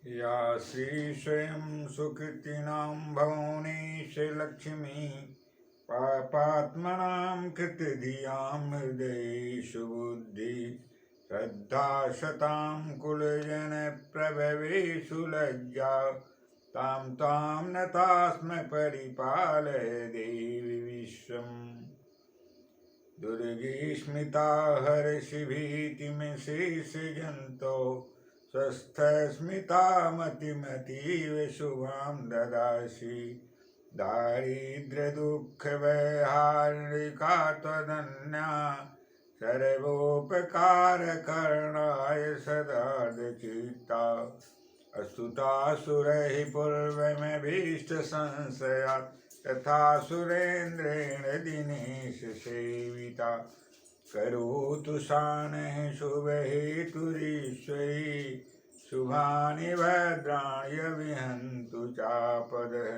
या श्री स्वयं सुकृतिनां भवनेश लक्ष्मी पापात्मनां कृतधियां हृदयेषु बुद्धि श्रद्धा शतां कुलजनप्रभवेषु लज्जा तां तां नतास्म परिपालय देवि विश्वम् दुर्गे स्मिता हर्षभीतिमशेषजन्तो स्वस्थस्मिता मतिमतीव शुभां ददासि दारिद्र्यदुःखवैहारिका त्वदन्या सर्वोपकारकरणाय सदार्धचित्ता अस्तुतासुरैः पूर्वमभीष्टसंशयात् तथा सुरेन्द्रेण दिनेश सेविता करोतु शानः शुभहेतुरीश्वरी शुभानि भद्राणि विहन्तु चापदः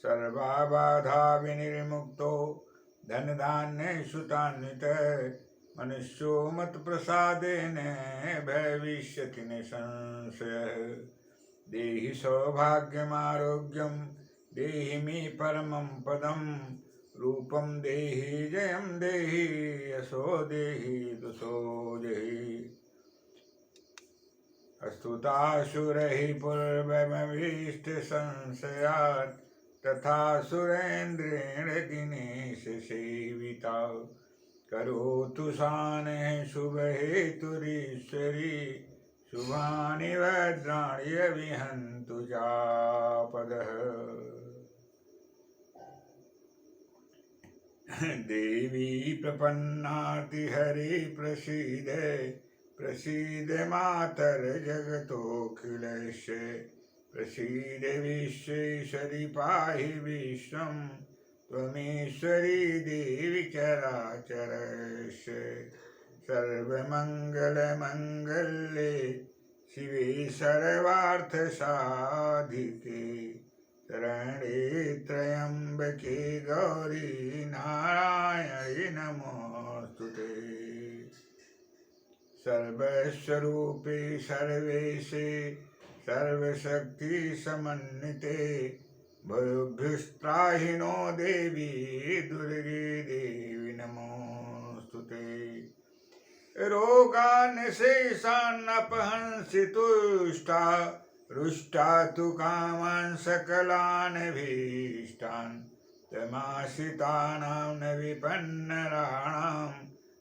सर्वाबाधा विनिर्मुक्तो धनधान्यसुतान्वितः मनुष्यो मत्प्रसादेन भविष्यति न संशयः देहि सौभाग्यमारोग्यं देहि मे परमं पदं रूपं देहि जयं देहि यशो देहि दुषो देहि अस्तुतासुरैः पूर्वमभीष्टसंशयात् तथा सुरेन्द्रेण दिनेश सेविता करोतु शानः शुभहेतुरीश्वरी शुभानि भद्राणि विहन्तु चापदः देवी प्रपन्नातिहरे प्रसीद प्रसीद मातर जगतोऽखिलस्य प्रसीद विश्वेश्वरि पाहि विश्वं त्वमेश्वरी देवी चराचरस्य सर्वमङ्गलमङ्गल्ये शिवे सर्वार्थसाधिके शरणे त्र्यम्बके गौरी नारायणि नमोऽस्तुते सर्वस्वरूपे सर्वेशे सर्वशक्तिसमन्विते भयोभ्यस्त्राहिनो देवी दुर्गे देवी नमोऽस्तुते रोगान् शेषान्नपहंसि तुष्टा रुष्टा तु कामान् सकलान् भीष्टान् त्वमाश्रितानां न विपन्नराणां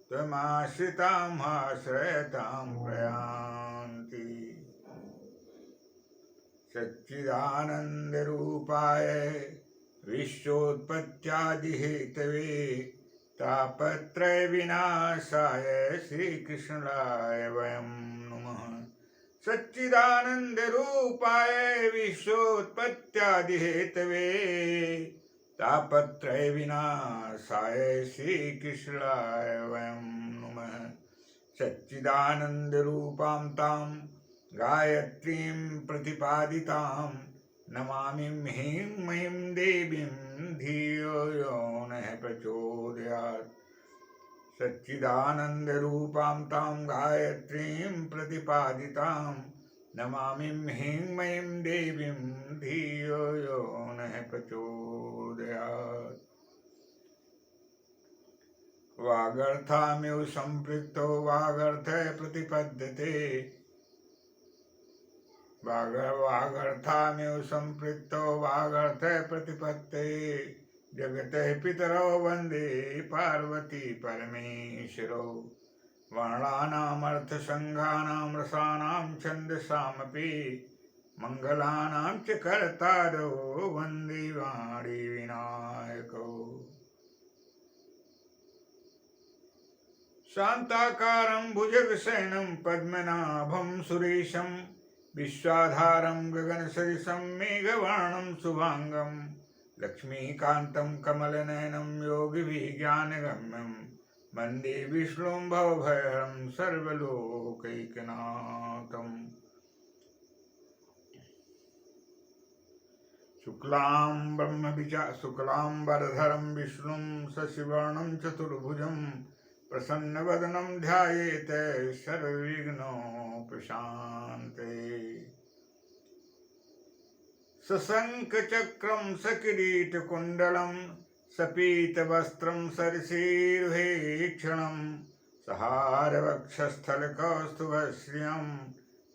त्वमाश्रितां आश्रयतां प्रयान्ति सच्चिदानन्दरूपाय विश्वोत्पत्त्यादिहेतवे तापत्रय विनाशाय श्रीकृष्णाय वयं नमः सच्चिदानन्दरूपाय विश्वोत्पत्त्यादिहेतवे तापत्रय विनाशाय श्रीकृष्णाय वयं नमः सच्चिदानन्दरूपां तां गायत्रीं प्रतिपादितां नमामि ह्रीं महीं देवीं धियो यो नः प्रचोदयात् सच्चिदानन्दरूपां तां गायत्रीं प्रतिपादितां नमामि ह्रीं महीं देवीं धियो यो नः प्रचोदयात् वागर्थामिव सम्पृक्तो वागर्थः प्रतिपद्यते वागर्थामिव सम्पृक्तो वागर्थः प्रतिपत्ते जगतः पितरो वन्दे पार्वती परमेश्वरौ वर्णानामर्थसङ्घानां रसानां छन्दसामपि मङ्गलानां च कर्तारौ वन्दे वाणी विनायकौ शान्ताकारं भुजगशयनं पद्मनाभं सुरेशं विश्वाधारं गगनसदृशं मेघवर्णं शुभांगं लक्ष्मीकान्तं कमलनयनं योगिभिज्ञानगम्यं वन्दे विष्णुं भवभयहरं सर्वलोकैकनाथम् शुक्लांबरधरं विष्णुं शशिवर्णं चतुर्भुजं प्रसन्नवदनं ध्यायेत् सर्वविघ्नोपशान्ते सशङ्खचक्रं सकिरीटकुण्डलं सपीतवस्त्रं सरसीरुहेक्षणं सहारवक्षस्थलकौस्तुभश्रियं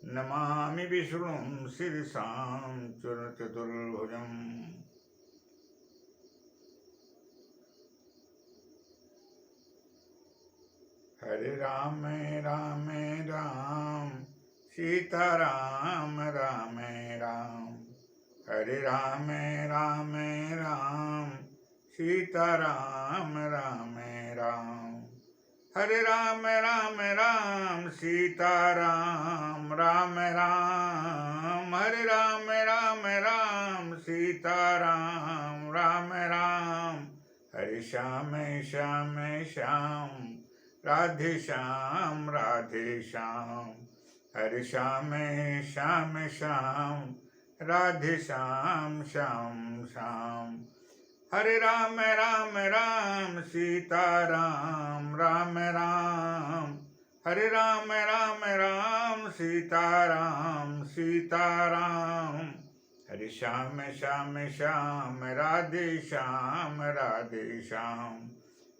नमामि विष्णुं शिरसां चतुर्भुजम्। हरे राम राम राम सीताराम राम राम, हरे राम राम राम सीताराम राम राम, हरे राम राम राम सीताराम राम राम, हरे राम राम राम सीताराम राम राम, हरे श्याम श्याम श्याम राधे श्याम राधे श्याम, हरे श्याम श्याम श्याम राधे श्याम श्याम श्याम, हरे राम राम राम सीताराम राम राम, हरे राम राम राम सीताराम सीताराम, हरे श्याम श्याम श्याम राधे श्याम राधे श्याम,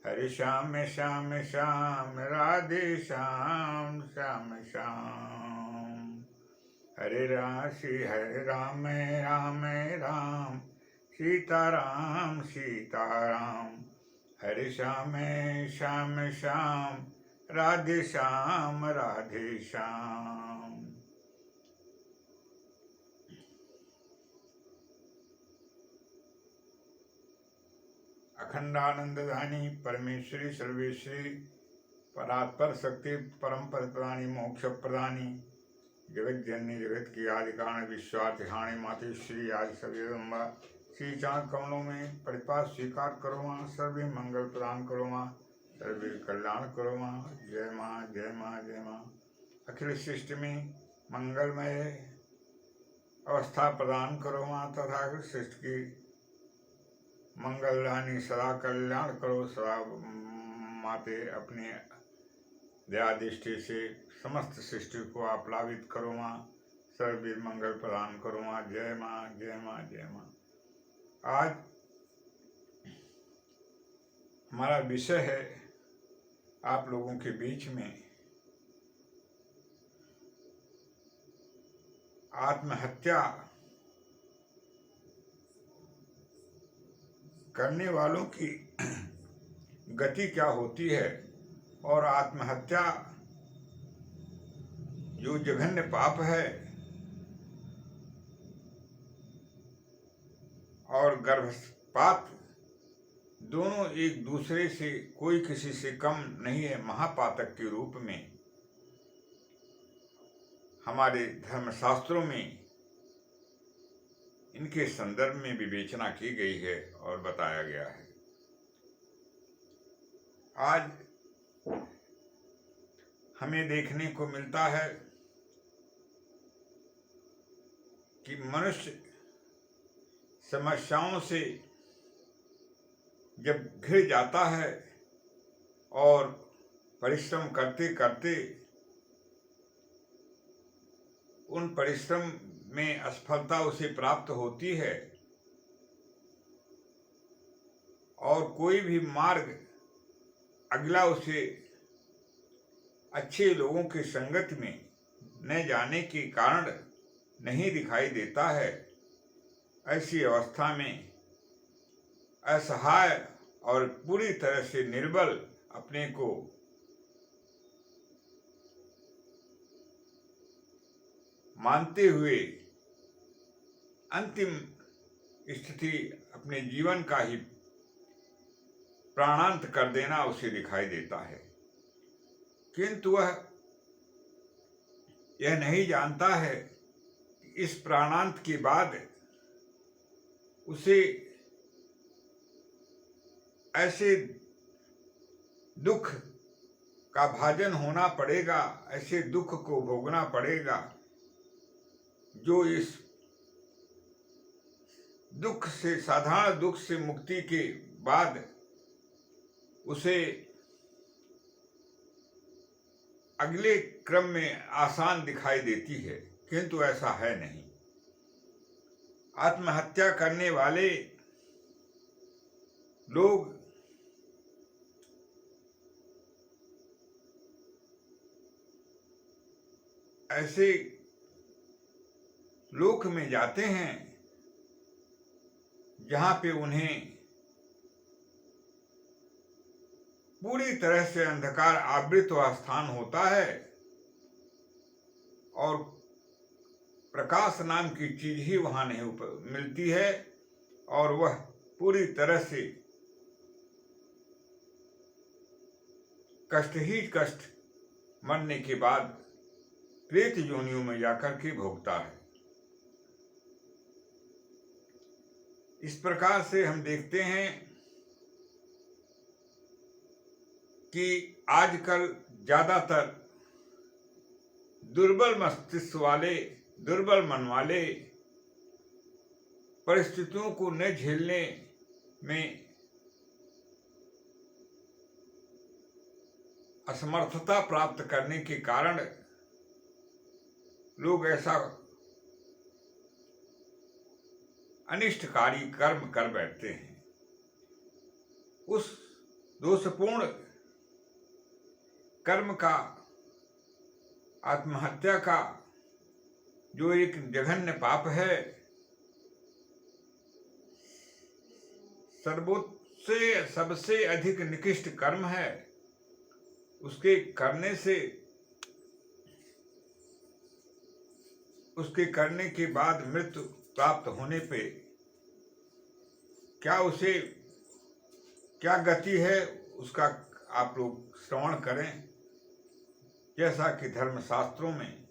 हरे श्याम श्याम श्याम राधे श्याम श्याम श्याम, हरे राम राम राम सीताराम सीताराम, हरे श्याम श्याम श्याम राधे श्याम राधे श्याम। अखंडानंददानी परमेश्वरी सर्वेश्वरी परात्पर शक्ति परम पद प्रदानी मोक्ष प्रदानी जगत जननी जगत की आदि कारण विश्वाधिहाणी मातेश्वरी आदि सविदम्बा श्री चांद कमलों में परिपात स्वीकार करो माँ, सर्वे मंगल प्रदान करो माँ, सर्वे कल्याण करो माँ। जय माँ जय माँ जय माँ। अखिल सृष्टि में मंगलमय अवस्था प्रदान करो माँ, तथा सृष्टि की मंगलदानी सदा कल्याण करो। सदा माते अपने दया दृष्टि से समस्त सृष्टि को आप्लावित करो माँ, सर्वविध मंगल प्रदान करो माँ। जय माँ जय माँ जय माँ। आज हमारा विषय है आप लोगों के बीच में आत्महत्या करने वालों की गति क्या होती है और आत्महत्या जो जघन्य पाप है और गर्भपात दोनों एक दूसरे से कोई किसी से कम नहीं है, महापातक के रूप में हमारे धर्मशास्त्रों में इनके संदर्भ में विवेचना की गई है और बताया गया है। आज हमें देखने को मिलता है कि मनुष्य समस्याओं से जब घिर जाता है और परिश्रम करते करते उन परिश्रम में असफलता उसे प्राप्त होती है और कोई भी मार्ग अगला उसे अच्छे लोगों की संगत में न जाने के कारण नहीं दिखाई देता है। ऐसी अवस्था में असहाय और पूरी तरह से निर्बल अपने को मानते हुए अंतिम स्थिति अपने जीवन का ही प्राणांत कर देना उसे दिखाई देता है, किंतु वह यह नहीं जानता है कि इस प्राणांत के बाद उसे ऐसे दुख का भाजन होना पड़ेगा, ऐसे दुख को भोगना पड़ेगा जो इस दुख से, साधारण दुख से मुक्ति के बाद उसे अगले क्रम में आसान दिखाई देती है, किंतु ऐसा है नहीं। आत्महत्या करने वाले लोग ऐसे लोक में जाते हैं जहां पे उन्हें पूरी तरह से अंधकार आवृत स्थान होता है और प्रकाश नाम की चीज ही वहां नहीं मिलती है और वह पूरी तरह से कष्ट ही कष्ट मरने के बाद प्रेत योनियों में जाकर के भोगता है। इस प्रकार से हम देखते हैं कि आजकल ज्यादातर दुर्बल मस्तिष्क वाले, दुर्बल मन वाले परिस्थितियों को न झेलने में असमर्थता प्राप्त करने के कारण लोग ऐसा अनिष्टकारी कर्म कर बैठते हैं। उस दोषपूर्ण कर्म का, आत्महत्या का जो एक जघन्य पाप है, सबसे अधिक निकृष्ट कर्म है, उसके करने से, उसके करने के बाद मृत्यु प्राप्त होने पे क्या गति है उसका आप लोग श्रवण करें। जैसा कि धर्मशास्त्रों में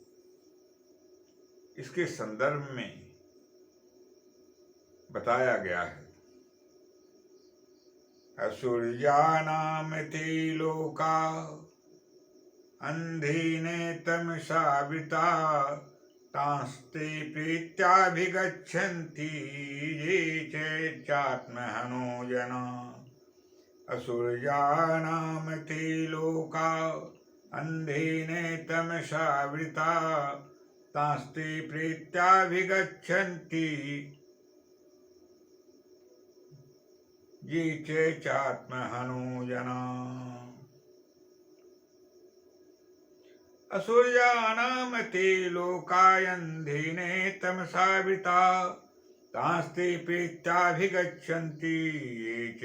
इसके संदर्भ में बताया गया है। असुरजानाम ते लोका अंधेन तमसावृता तांस्ते प्रीत्याभिगच्छन्ति ये चात्महनो जना। असुरजानाम ते लोका अंधेन तमसावृता तांस्ते प्रीत्याभिगच्छन्ति ये चात्महनो जना। असुरजानाम ते लोकायन्धेन तमसावृता तांस्ते प्रीत्याभिगच्छन्ति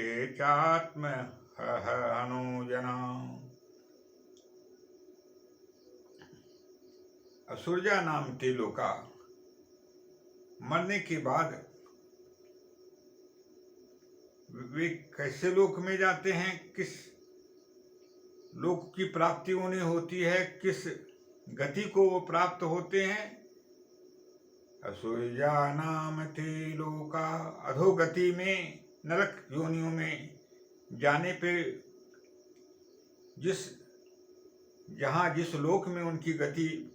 ये चात्महनो जना। असुरजा नाम ते लोका, मरने के बाद वे कैसे लोक में जाते हैं, किस लोक की प्राप्ति उन्हें होती है, किस गति को वो प्राप्त होते हैं। असुरजा नाम ते लोका, अधोगति में, नरक योनियों में जाने पे जिस लोक में उनकी गति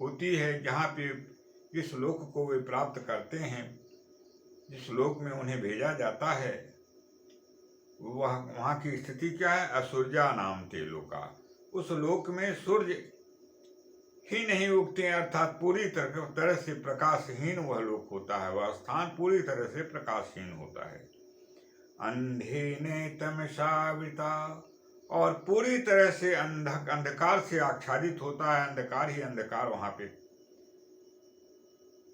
होती है, जहाँ पे जिस लोक को वे प्राप्त करते हैं, जिस लोक में उन्हें भेजा जाता है, वहाँ की स्थिति क्या है। असुरजा नाम ते लोका, उस लोक में सूर्य ही नहीं उगते, अर्थात पूरी तरह से प्रकाशहीन वह लोक होता है, वह स्थान पूरी तरह से प्रकाशहीन होता है। अंधेन तमसावृता, और पूरी तरह से अंधकार से आच्छादित होता है, अंधकार ही अंधकार वहां पे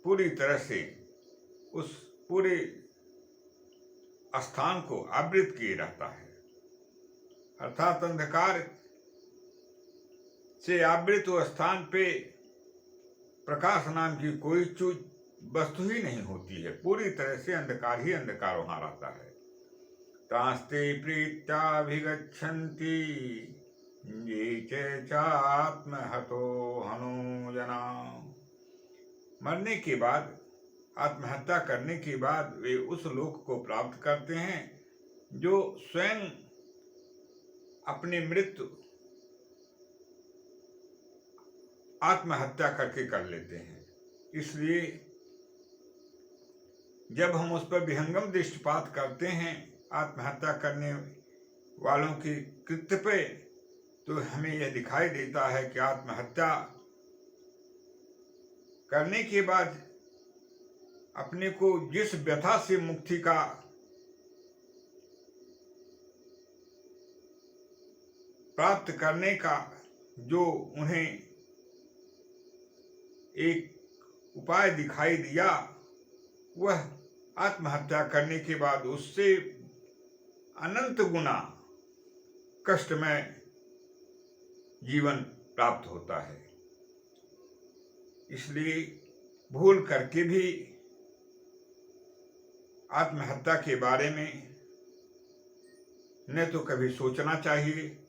पूरी तरह से उस पूरे स्थान को आवृत किए रहता है, अर्थात अंधकार से आवृत स्थान पे प्रकाश नाम की कोई वस्तु ही नहीं होती है, पूरी तरह से अंधकार ही अंधकार वहां रहता है। तांस्ते प्रीत्याभिगच्छन्ति ये चात्महतो हनो जना। मरने के बाद, आत्महत्या करने के बाद वे उस लोक को प्राप्त करते हैं जो स्वयं अपनी मृत्यु आत्महत्या करके कर लेते हैं। इसलिए जब हम उस पर विहंगम दृष्टिपात करते हैं आत्महत्या करने वालों की कृत्य पे, तो हमें यह दिखाई देता है कि आत्महत्या करने के बाद अपने को जिस व्यथा से मुक्ति का प्राप्त करने का जो उन्हें एक उपाय दिखाई दिया, वह आत्महत्या करने के बाद उससे अनंत गुना कष्टमय जीवन प्राप्त होता है। इसलिए भूल करके भी आत्महत्या के बारे में न तो कभी सोचना चाहिए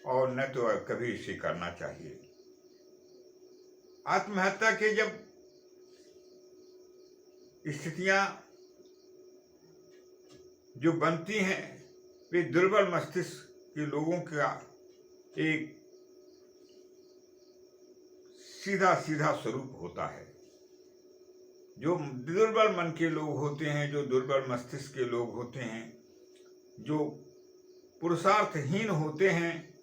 और न तो कभी इसे करना चाहिए। आत्महत्या के जब स्थितियां जो बनती हैं, वे दुर्बल मस्तिष्क के लोगों का एक सीधा सीधा स्वरूप होता है। जो दुर्बल मन के लोग होते हैं, जो दुर्बल मस्तिष्क के लोग होते हैं, जो पुरुषार्थहीन होते हैं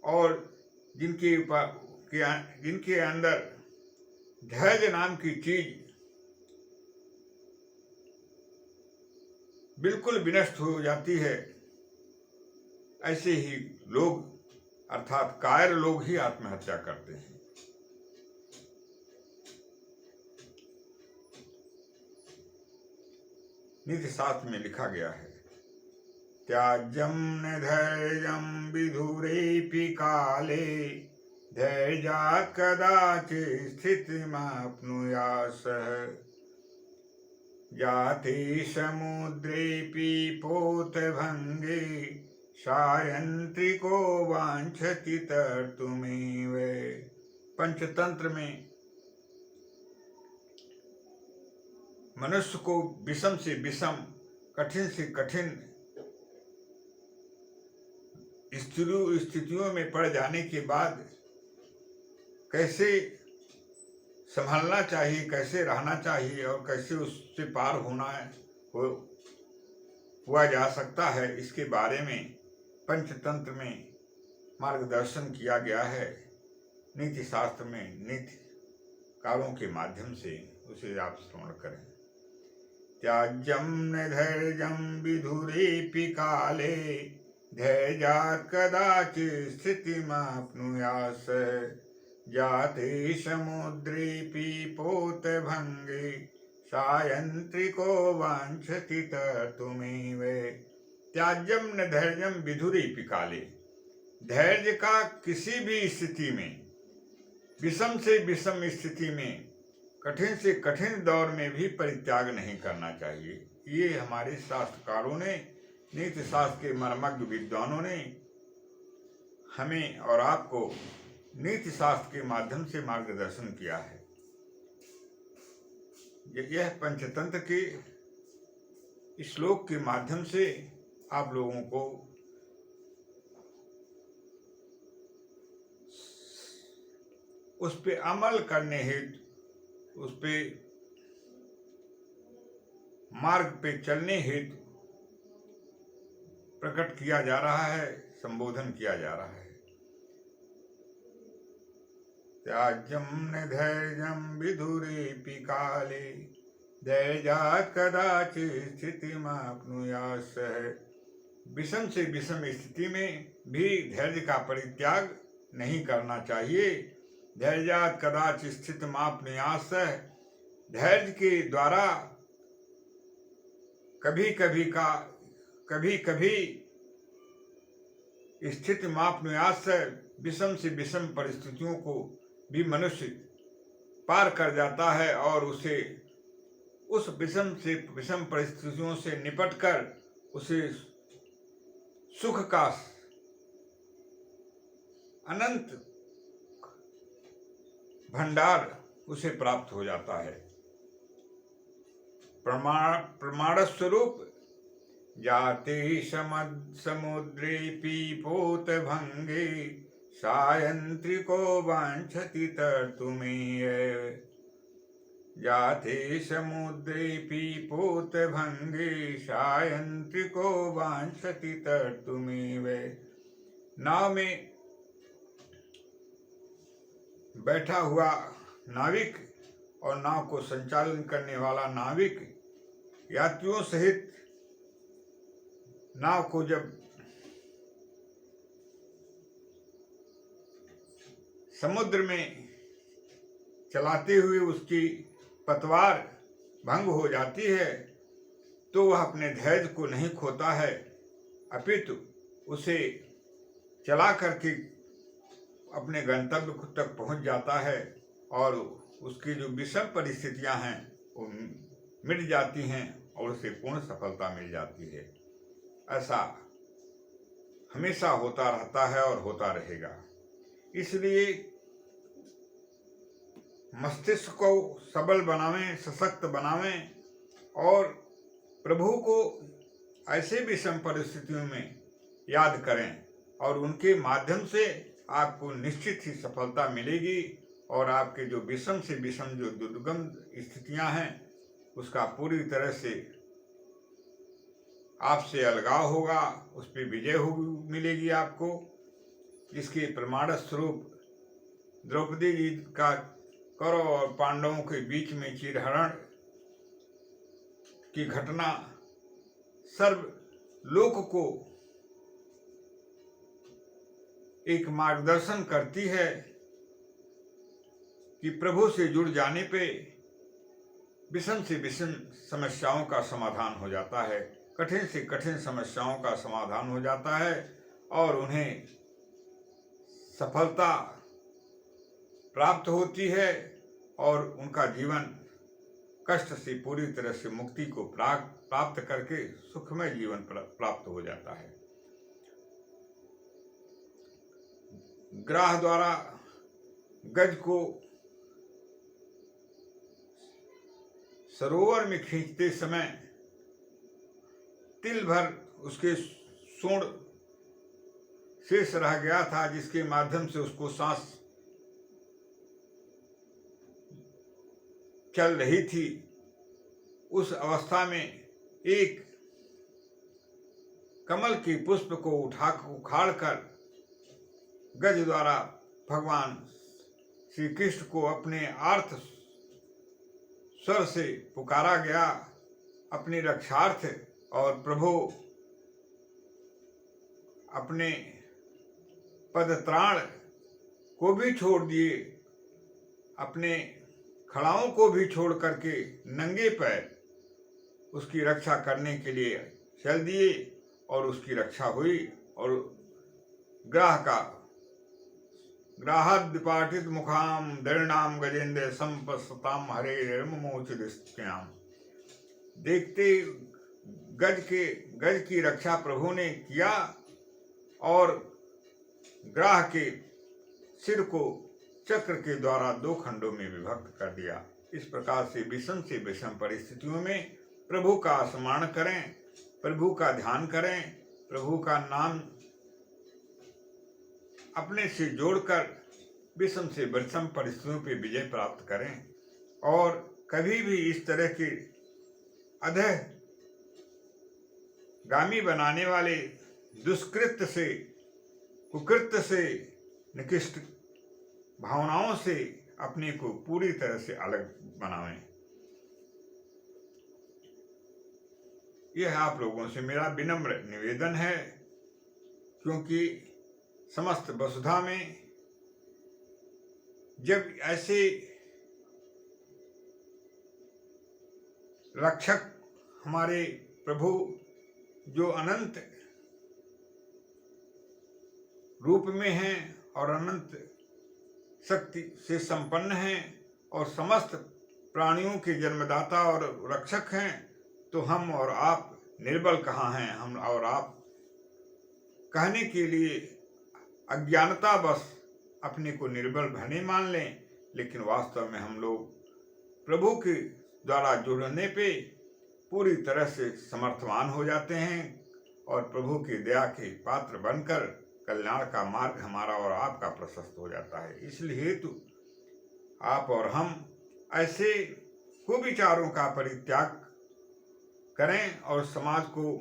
और जिनके अंदर धैर्य नाम की चीज बिल्कुल विनष्ट हो जाती है, ऐसे ही लोग अर्थात कायर लोग ही आत्महत्या करते हैं। नीति शास्त्र में लिखा गया है, त्याज्यम न धैर्यम विधुरेपि काले, धैर्यात् कदाचित् स्थितिमाप्नुयासः, जाते समुद्रेऽपि पोतभंगे, सायंत्रिको वांछति तर्तुमेव। पंचतंत्र में मनुष्य को विषम से विषम, कठिन से कठिन स्थितियों में पड़ जाने के बाद कैसे संभलना चाहिए, कैसे रहना चाहिए और कैसे उससे पार हुआ जा सकता है, इसके बारे में पंचतंत्र में मार्गदर्शन किया गया है। नीति शास्त्र में नीति कारों के माध्यम से उसे आप श्रवण करें। त्याज्यम न धैर्यम विधुरेपि काले, धैर्यात् कदाचित् स्थितिमाप्नुयासः, जाते समुद्रेऽपि पोतभंगे, सायंत्रिको वांछति तर्तुमेव। त्याज्यम न धैर्यम विधुरेपि काले, धैर्य का किसी भी स्थिति में, विषम से विषम स्थिति में, कठिन से कठिन दौर में भी परित्याग नहीं करना चाहिए। ये हमारे शास्त्रकारों ने, नीति शास्त्र के मर्मज्ञ विद्वानों ने हमें और आपको नीति शास्त्र के माध्यम से मार्गदर्शन किया है। यह पंचतंत्र के श्लोक के माध्यम से आप लोगों को उस पे अमल करने हेतु, उस पे मार्ग पे चलने हेतु प्रकट किया जा रहा है, संबोधन किया जा रहा है। त्याज्यम न धैर्यम विधुरेपि काले, धैर्यात् कदाचित् स्थितिमाप्नुयासः। विषम से विषम स्थिति में भी धैर्य का परित्याग नहीं करना चाहिए। धैर्यात् कदाचित् स्थितिमाप्नुयासः, धैर्य के द्वारा कभी कभी स्थितिमाप्नुयासः, विषम से विषम परिस्थितियों को भी मनुष्य पार कर जाता है और उसे उस विषम से विषम परिस्थितियों से निपटकर उसे सुख का अनंत भंडार उसे प्राप्त हो जाता है। प्रमाण स्वरूप जाते समुद्रेऽपि पोतभंगे, सायंत्रिको वांछति तर्तुमेव। जाते समुद्रेऽपि पोतभंगे, सायंत्रिको वांछति तर्तुमेव। नाव में बैठा हुआ नाविक और नाव को संचालन करने वाला नाविक यात्रियों सहित नाव को जब समुद्र में चलाते हुए उसकी पतवार भंग हो जाती है तो वह अपने धैर्य को नहीं खोता है, अपितु उसे चला करके अपने गंतव्य तक पहुंच जाता है और उसकी जो विषम परिस्थितियां हैं वो मिट जाती हैं और उसे पूर्ण सफलता मिल जाती है। ऐसा हमेशा होता रहता है और होता रहेगा। इसलिए मस्तिष्क को सबल बनावें, सशक्त बनावें और प्रभु को ऐसे विषम परिस्थितियों में याद करें और उनके माध्यम से आपको निश्चित ही सफलता मिलेगी और आपके जो विषम से विषम जो दुर्गम स्थितियां हैं उसका पूरी तरह से आपसे अलगाव होगा, उस पर विजय मिलेगी आपको। इसके प्रमाण स्वरूप द्रौपदी जी का कौरव और पांडवों के बीच में चीरहरण की घटना सर्व लोक को एक मार्गदर्शन करती है कि प्रभु से जुड़ जाने पे विषम से विषम समस्याओं का समाधान हो जाता है, कठिन से कठिन समस्याओं का समाधान हो जाता है और उन्हें सफलता प्राप्त होती है और उनका जीवन कष्ट से पूरी तरह से मुक्ति को प्राप्त करके सुखमय जीवन प्राप्त हो जाता है। ग्राह द्वारा गज को सरोवर में खींचते समय तिल भर उसके सूंड शेष रह गया था, जिसके माध्यम से उसको सांस चल रही थी। उस अवस्था में एक कमल के पुष्प को उखाड़ कर गज द्वारा भगवान श्री कृष्ण को अपने आर्त स्वर से पुकारा गया अपनी रक्षार्थ और प्रभु अपने पदत्राण को भी छोड़ दिए, अपने खड़ाओं को भी छोड़ करके नंगे पैर उसकी रक्षा करने के लिए चल दिए और उसकी रक्षा हुई और ग्राहाद्विपाटित मुखाम दृढ़नाम गजेंद्र संपस्ताम हरे मोचदिष्टयाम। देखते गज की रक्षा प्रभु ने किया और ग्राह के सिर को चक्र के द्वारा 2 खंडों में विभक्त कर दिया। इस प्रकार से विषम परिस्थितियों में प्रभु का स्मरण करें, प्रभु का ध्यान करें, प्रभु का नाम अपने से जोड़कर विषम से विषम परिस्थितियों पर विजय प्राप्त करें और कभी भी इस तरह के अधः गामी बनाने वाले दुष्कृत्य से, कुकृत्य से, निकृष्ट भावनाओं से अपने को पूरी तरह से अलग बनावें। यह आप लोगों से मेरा विनम्र निवेदन है, क्योंकि समस्त वसुधा में जब ऐसे रक्षक हमारे प्रभु जो अनंत रूप में हैं और अनंत शक्ति से संपन्न हैं और समस्त प्राणियों के जन्मदाता और रक्षक हैं, तो हम और आप निर्बल कहाँ हैं। हम और आप कहने के लिए अज्ञानता बस अपने को निर्बल भले मान लें, लेकिन वास्तव में हम लोग प्रभु के द्वारा जुड़ने पे पूरी तरह से समर्थवान हो जाते हैं और प्रभु की दया के पात्र बनकर कल्याण का मार्ग हमारा और आपका प्रशस्त हो जाता है। इसलिए हेतु आप और हम ऐसे कुविचारों का परित्याग करें और समाज को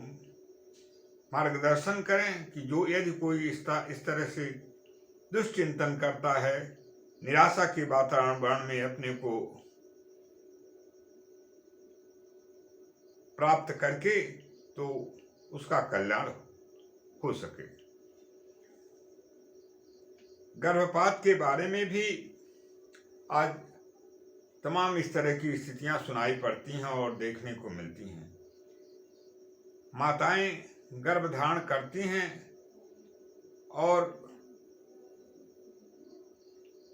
मार्गदर्शन करें कि जो यदि कोई इस तरह से दुष्चिंतन करता है, निराशा के वातावरण में अपने को प्राप्त करके तो उसका कल्याण हो सके। गर्भपात के बारे में भी आज तमाम इस तरह की स्थितियां सुनाई पड़ती हैं और देखने को मिलती हैं। माताएं गर्भ धारण करती हैं और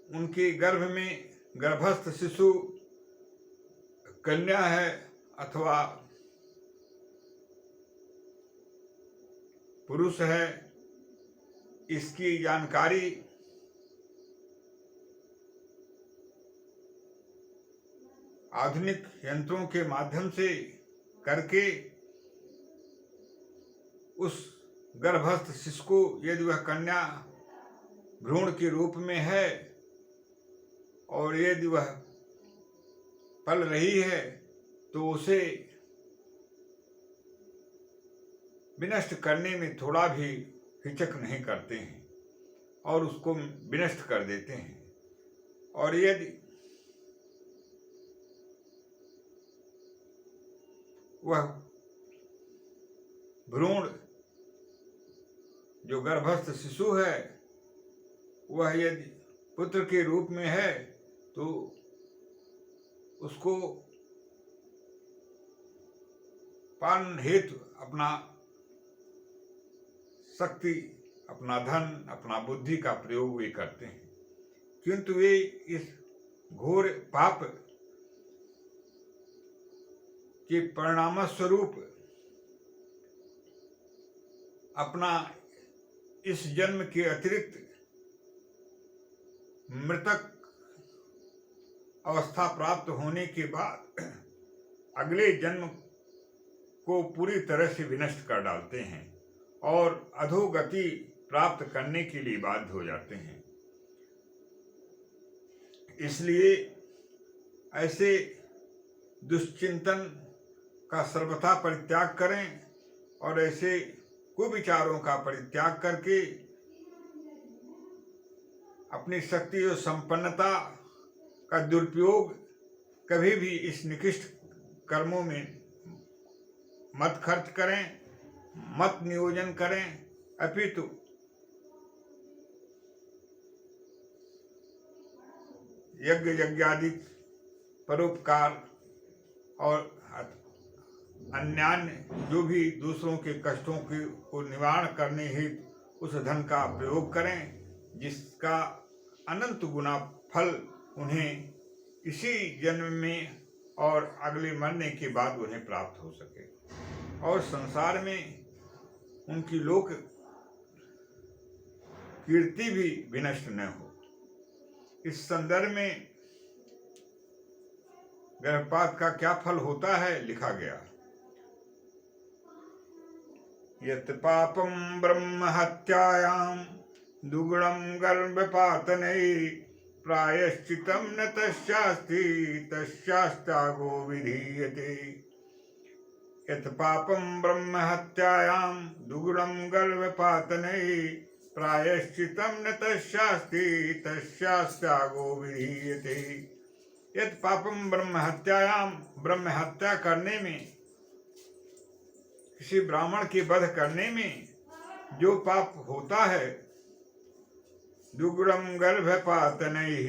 उनके गर्भ में गर्भस्थ शिशु कन्या है अथवा पुरुष है, इसकी जानकारी आधुनिक यंत्रों के माध्यम से करके उस गर्भस्थ शिशु को, यदि वह कन्या भ्रूण के रूप में है और यदि वह पल रही है, तो उसे विनष्ट करने में थोड़ा भी हिचक नहीं करते हैं और उसको विनष्ट कर देते हैं। और यदि वह भ्रूण जो गर्भस्थ शिशु है वह यदि पुत्र के रूप में है तो उसको पालन हेतु अपना शक्ति, अपना धन, अपना बुद्धि का प्रयोग वे करते हैं, किंतु वे इस घोर पाप के परिणाम स्वरूप अपना इस जन्म के अतिरिक्त मृतक अवस्था प्राप्त होने के बाद अगले जन्म को पूरी तरह से विनष्ट कर डालते हैं और अधोगति प्राप्त करने के लिए बाध्य हो जाते हैं। इसलिए ऐसे दुश्चिंतन का सर्वथा परित्याग करें और ऐसे कुविचारों का परित्याग करके अपनी शक्ति और संपन्नता का दुरुपयोग कभी भी इस निकृष्ट कर्मों में मत खर्च करें, मत नियोजन करें, अपितु यज्ञ यज्ञादि परोपकार और अन्यान्य जो भी दूसरों के कष्टों को निवारण करने हेतु उस धन का प्रयोग करें, जिसका अनंत गुना फल उन्हें इसी जन्म में और अगले मरने के बाद उन्हें प्राप्त हो सके और संसार में उनकी लोक कीर्ति भी विनष्ट न हो। इस संदर्भ में गर्भपात का क्या फल होता है लिखा गया। यत् पापं ब्रह्म हत्यायां दुगुणं गर्भपातनैः प्रायश्चितं न तस्यास्ति तस्यास्त्यागो विधीयते। यत् पापं ब्रह्म हत्यायां दुगुणं गर्भपातनैः प्रायश्चितं न तस्यास्ति तस्यास्त्यागो विधीयते। यत् पापं ब्रह्म हत्यायां, ब्रह्म हत्या करने में, किसी ब्राह्मण की वध करने में जो पाप होता है, दुगुणं गर्भपातनैः,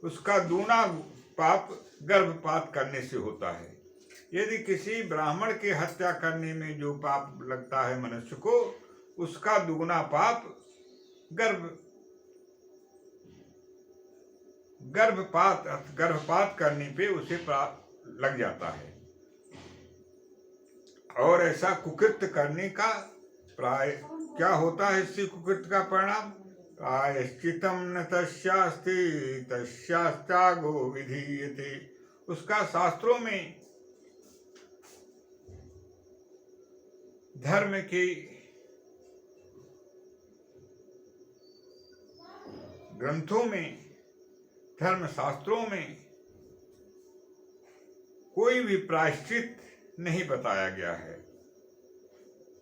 उसका दूना पाप गर्भपात करने से होता है। यदि किसी ब्राह्मण की हत्या करने में जो पाप लगता है मनुष्य को, उसका दुगुना पाप गर्भपात करने पे उसे लग जाता है। और ऐसा कुकृत्य करने का प्राय क्या होता है, इससे कुकृत्य का परिणाम प्रायश्चितं न तस्यास्ति तस्यास्त्यागो विधीयते। उसका शास्त्रों में, धर्म के ग्रंथों में, धर्म शास्त्रों में कोई भी प्रायश्चित नहीं बताया गया है।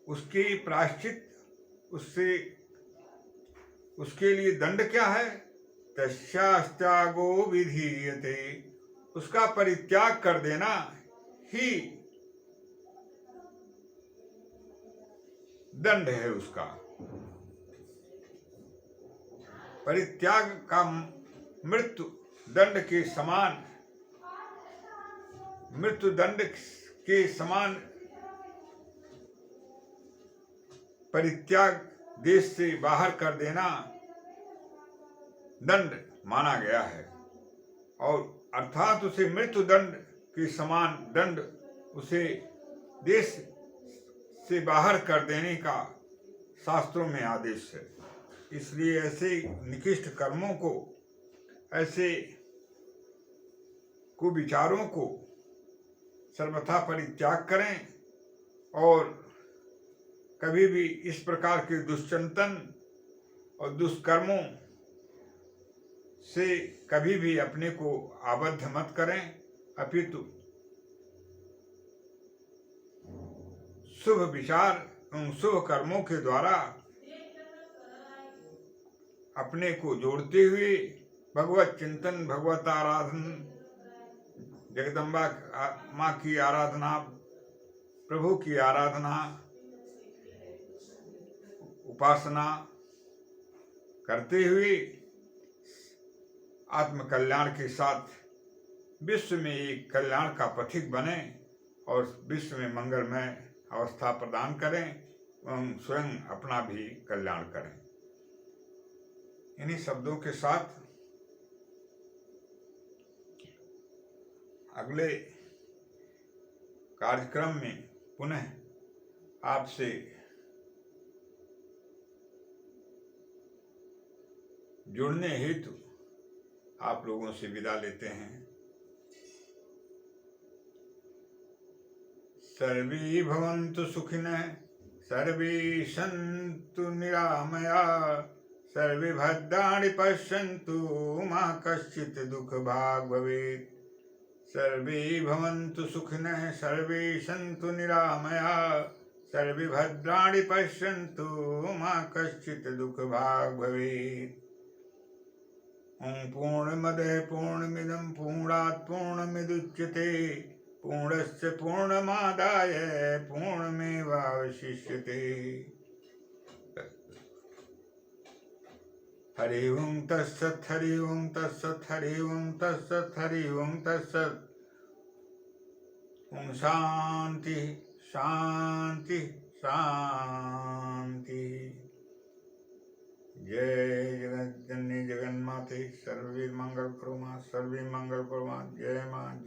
उसके प्रायश्चित, उसके लिए दंड क्या है, तस्यास्त्यागो विधीयते, उसका परित्याग कर देना ही दंड है उसका। परित्याग का मृत्यु दंड के समान, मृत्यु दंड के समान परित्याग, देश से बाहर कर देना दंड माना गया है। और अर्थात उसे मृत्यु दंड के समान दंड, उसे देश से बाहर कर देने का शास्त्रों में आदेश है। इसलिए ऐसे निकृष्ट कर्मों को, ऐसे कुविचारों को सर्वथा परित्याग करें और कभी भी इस प्रकार के दुष्चिंतन और दुष्कर्मों से कभी भी अपने को आबद्ध मत करें, अपितु शुभ विचार एवं शुभ कर्मों के द्वारा अपने को जोड़ते हुए भगवत चिंतन, भगवत आराधन, जगदम्बा माँ की आराधना, प्रभु की आराधना, उपासना करते हुए आत्म कल्याण के साथ विश्व में एक कल्याण का पथिक बने और विश्व में मंगलमय अवस्था प्रदान करें एवं स्वयं अपना भी कल्याण करें। इन्हीं शब्दों के साथ अगले कार्यक्रम में पुनः आपसे जुड़ने हेतु आप लोगों से विदा लेते हैं। सर्वे भवन्तु सुखिनः, सर्वे सन्तु निरामया, सर्वे भद्राणि पश्यन्तु मा कश्चित् दुःखभाग् भवेत्। सर्वे भवन्तु सुखिनः, सर्वे सन्तु निरामया, सर्वे भद्राणि पश्यन्तु मा कश्चित् दुःखभाग् भवेत्। पूर्णमदः पूर्णमिदं पूर्णात् पूर्णमुदच्यते, पूर्णस्य पूर्णमादाय पूर्णमेवावशिष्यते। हरि ओं तत्सत्, हरि ओं तत्सत्, हरि ओं तत्सत्, हरि ओं तत्सत्। ओं शांति शांति शांति। जय जगन्नाथ जगन्माते, सर्वे मंगल करो मां, सर्वे मंगल करो मां। जय मां,